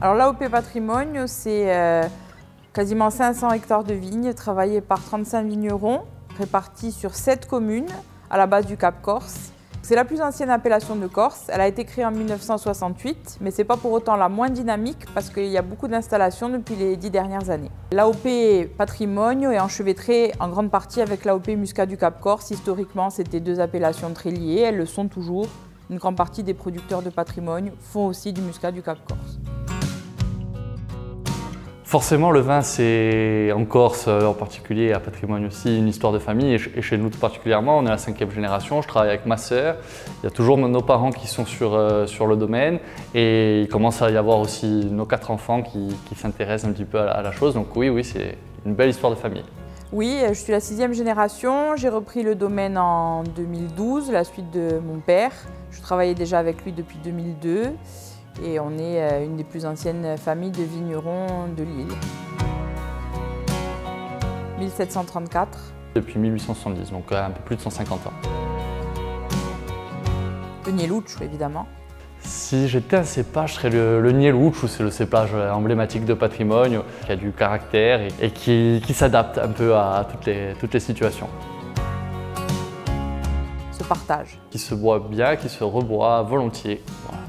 Alors l'AOP Patrimoine, c'est quasiment 500 hectares de vignes travaillés par 35 vignerons répartis sur 7 communes à la base du Cap Corse. C'est la plus ancienne appellation de Corse. Elle a été créée en 1968, mais ce n'est pas pour autant la moins dynamique parce qu'il y a beaucoup d'installations depuis les 10 dernières années. L'AOP Patrimoine est enchevêtrée en grande partie avec l'AOP Muscat du Cap Corse. Historiquement, c'était deux appellations très liées, elles le sont toujours. Une grande partie des producteurs de patrimoine font aussi du Muscat du Cap Corse. Forcément, le vin, c'est en Corse en particulier, à Patrimoine aussi, une histoire de famille. Et chez nous particulièrement, on est la 5e génération. Je travaille avec ma sœur. Il y a toujours nos parents qui sont sur le domaine. Et il commence à y avoir aussi nos 4 enfants qui s'intéressent un petit peu à la chose. Donc oui, c'est une belle histoire de famille. Oui, je suis la 6e génération. J'ai repris le domaine en 2012, la suite de mon père. Je travaillais déjà avec lui depuis 2002. Et on est une des plus anciennes familles de vignerons de l'île. 1734. Depuis 1870, donc un peu plus de 150 ans. Le Nieluccio, évidemment. Si j'étais un cépage, je serais le Nieluccio, c'est le cépage emblématique de Patrimoine, qui a du caractère et qui s'adapte un peu à toutes les situations. Ce partage. Qui se boit bien, qui se reboit volontiers. Voilà.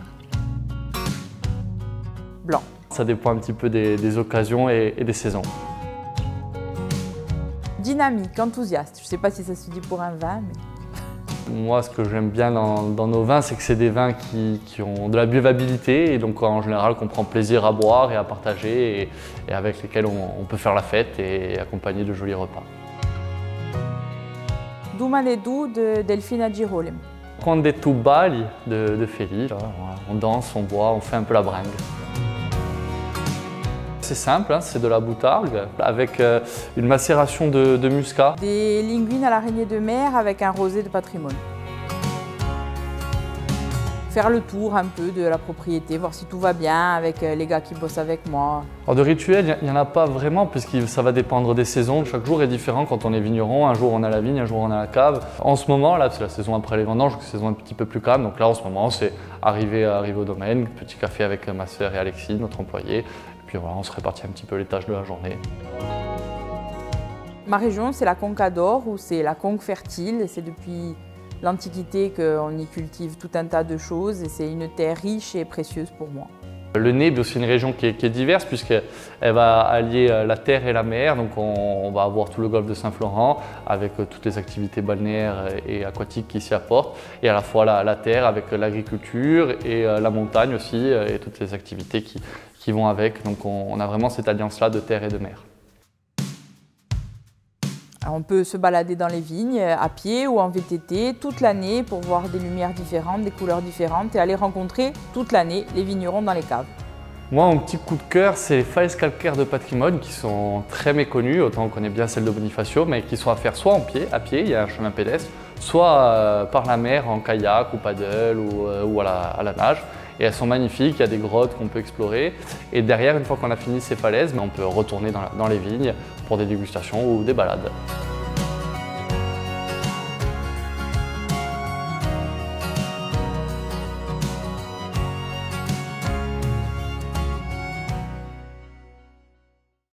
Blanc. Ça dépend un petit peu des occasions et des saisons. Dynamique, enthousiaste. Je ne sais pas si ça se dit pour un vin, mais... Moi, ce que j'aime bien dans nos vins, c'est que c'est des vins qui ont de la buvabilité et donc en général qu'on prend plaisir à boire et à partager et avec lesquels on peut faire la fête et accompagner de jolis repas. Dumaledou de Delfina Girolem. Conde de Tubali de Feli, là, on danse, on boit, on fait un peu la bringue. C'est simple, hein, c'est de la boutargue avec une macération de muscat. Des linguines à l'araignée de mer avec un rosé de patrimoine. Faire le tour un peu de la propriété, voir si tout va bien avec les gars qui bossent avec moi. Alors de rituel, il n'y en a pas vraiment puisque ça va dépendre des saisons. Chaque jour est différent quand on est vigneron. Un jour on a la vigne, un jour on a la cave. En ce moment, là, c'est la saison après les vendanges, c'est une saison un petit peu plus calme. Donc là, en ce moment, c'est arriver au domaine, petit café avec ma sœur et Alexis, notre employé. Et puis voilà, on se répartit un petit peu les tâches de la journée. Ma région, c'est la Conca d'Or, ou c'est la conque fertile. C'est depuis l'Antiquité qu'on y cultive tout un tas de choses et c'est une terre riche et précieuse pour moi. Le Neb est aussi une région qui est diverse puisqu'elle va allier la terre et la mer. Donc on va avoir tout le golfe de Saint-Florent avec toutes les activités balnéaires et aquatiques qui s'y apportent. Et à la fois la terre avec l'agriculture et la montagne aussi et toutes les activités qui vont avec. Donc on a vraiment cette alliance-là de terre et de mer. Alors on peut se balader dans les vignes à pied ou en VTT toute l'année pour voir des lumières différentes, des couleurs différentes et aller rencontrer toute l'année les vignerons dans les caves. Moi, mon petit coup de cœur, c'est les falaises calcaires de Patrimoine qui sont très méconnues, autant on connaît bien celles de Bonifacio, mais qui sont à faire soit à pied, il y a un chemin pédestre, soit par la mer en kayak ou paddle ou à la nage. Et elles sont magnifiques, il y a des grottes qu'on peut explorer. Et derrière, une fois qu'on a fini ces falaises, on peut retourner dans les vignes pour des dégustations ou des balades.